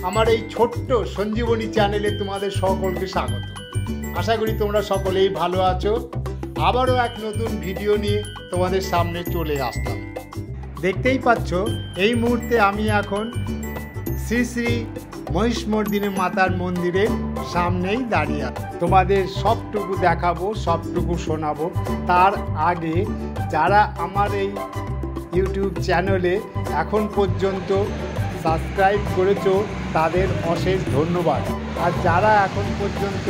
আমার এই ছোট্ট সঞ্জীবনী চ্যানেলে তোমাদের সকলকে স্বাগত। আশা করি তোমরা সকলেই ভালো আছো। আবারও এক নতুন ভিডিও নিয়ে তোমাদের সামনে চলে আসলাম। দেখতেই পাচ্ছ এই মুহূর্তে আমি এখন শ্রী শ্রী মহিষমর্দিনী মাতার মন্দিরের সামনেই দাঁড়িয়ে আছি। তোমাদের সবটুকু দেখাবো, সবটুকু শোনাবো। তার আগে যারা আমার এই ইউটিউব চ্যানেলে এখন পর্যন্ত সাবস্ক্রাইব করেছো তাদের অশেষ ধন্যবাদ। আর যারা এখন পর্যন্ত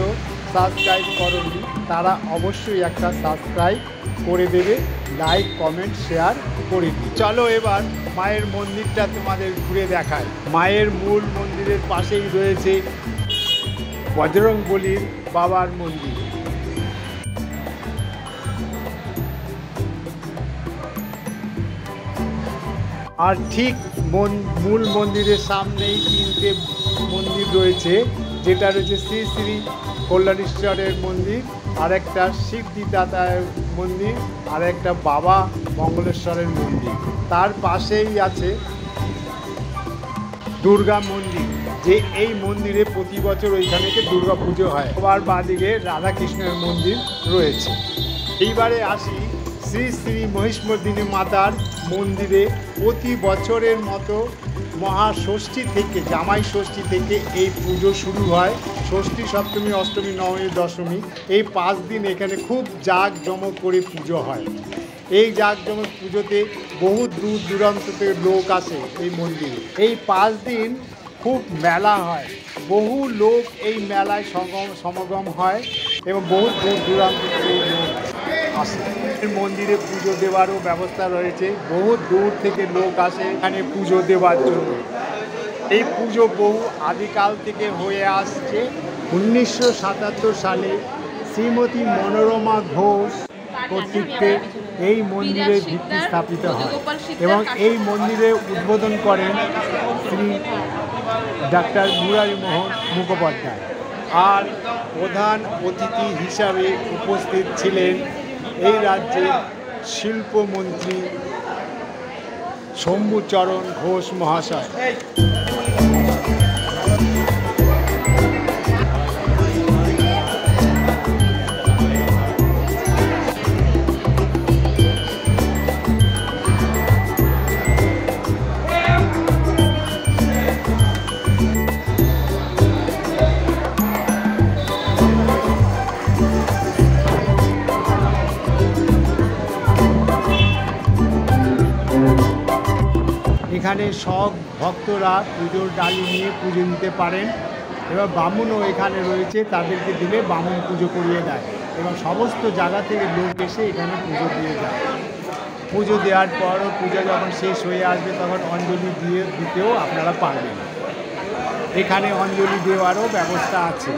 সাবস্ক্রাইব করোনি তারা অবশ্যই একটা সাবস্ক্রাইব করে দেবে, লাইক কমেন্ট শেয়ার করে দিই। চলো এবার মায়ের মন্দিরটা তোমাদের ঘুরে দেখায়। মায়ের মূল মন্দিরের পাশেই রয়েছে বজরংবলীর বাবার মন্দির। আর ঠিক মূল মন্দিরের সামনেই তিনটে মন্দির রয়েছে, যেটা রয়েছে শ্রী শ্রী কল্যাণেশ্বরের মন্দির, আরেকটা সিদ্ধিদাতার মন্দির, আর একটা বাবা মঙ্গলেশ্বরের মন্দির। তার পাশেই আছে দুর্গা মন্দির, যে এই মন্দিরে প্রতি বছর ওইখানে দুর্গা পুজো হয়। সবার বাঁদিকে রাধাকৃষ্ণের মন্দির রয়েছে। এইবারে আসি শ্রী শ্রী মহিষমর্দিনী মাতার মন্দিরে। প্রতি বছরের মতো মহাষষ্ঠী থেকে, জামাই ষষ্ঠী থেকে এই পুজো শুরু হয়। ষষ্ঠী, সপ্তমী, অষ্টমী, নবমী, দশমী, এই 5 দিন এখানে খুব জাঁকজমক করে পুজো হয়। এই জাঁকজমক পুজোতে বহু দূর দূরান্ত থেকে লোক আসে এই মন্দিরে। এই 5 দিন খুব মেলা হয়, বহু লোক এই মেলায় সমাগম হয় এবং বহু দূর দূরান্ত থেকে লোক আসে। মন্দিরে পুজো দেওয়ারও ব্যবস্থা রয়েছে, বহু দূর থেকে লোক আসে এখানে পুজো দেওয়ার জন্য। এই পুজো বহু আদিকাল থেকে হয়ে আসছে। 1977 সালে শ্রীমতী মনোরমা ঘোষ কর্তৃত্বে এই মন্দিরের ভিত্তি স্থাপিত হয় এবং এই মন্দিরে উদ্বোধন করেন শ্রী ডাক্তার মুরারীমোহন মুখোপাধ্যায়। আর প্রধান অতিথি হিসাবে উপস্থিত ছিলেন এই রাজ্যের শিল্পমন্ত্রী শম্ভুচরণ ঘোষ মহাশয়। এখানে সব ভক্তরা পুজোর ডালি নিয়ে পুজো দিতে পারেন এবং ব্রাহ্মণও এখানে রয়েছে, তাদেরকে দিলে ব্রাহ্মণ পুজো করিয়ে দেয় এবং সমস্ত জায়গা থেকে লোক এসে এখানে পুজো দিয়ে যায়। পুজো দেওয়ার পরও পূজা যখন শেষ হয়ে আসবে তখন অঞ্জলি দিতেও আপনারা পারবেন। এখানে অঞ্জলি দেওয়ারও ব্যবস্থা আছে।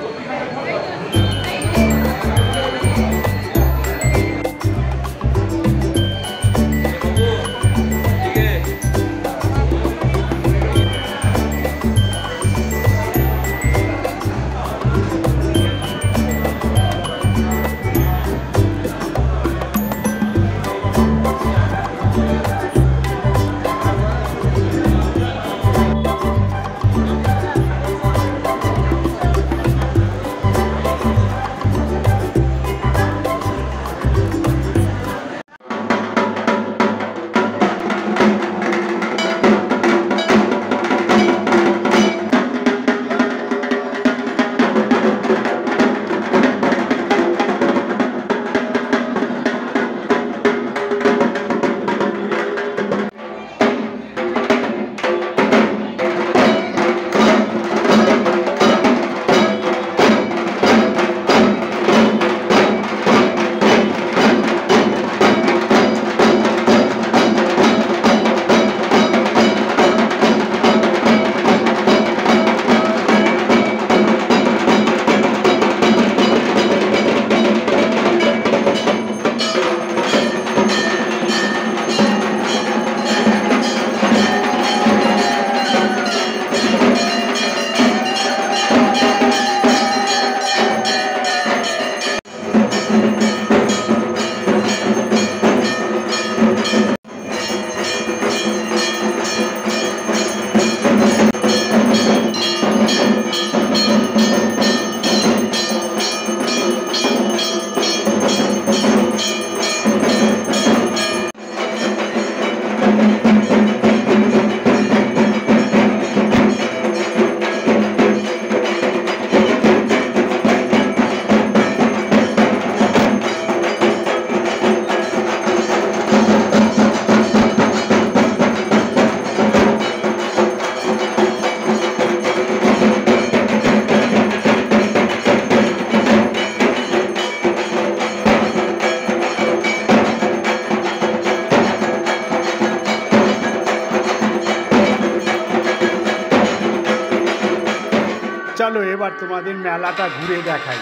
চলো এবার তোমাদের মেলাটা ঘুরে দেখাই।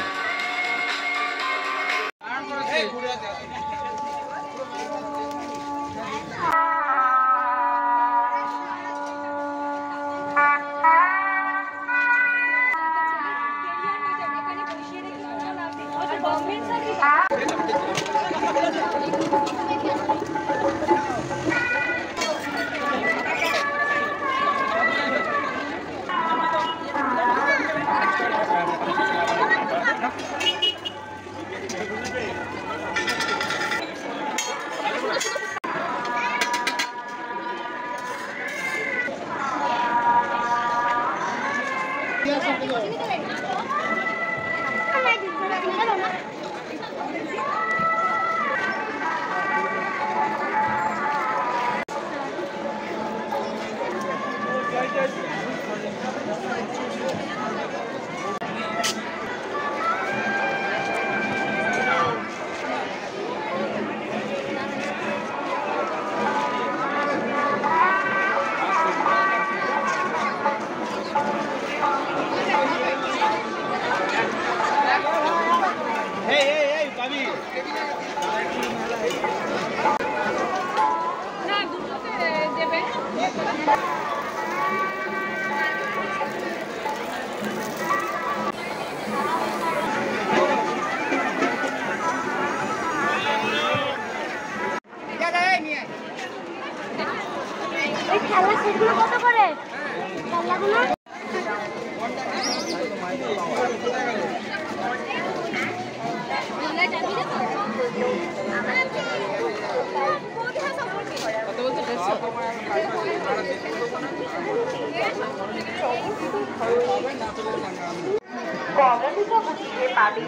খেলা সেগুলো কত করে খেলাগুলো? গণবিধা বুঝিয়ে পাবে।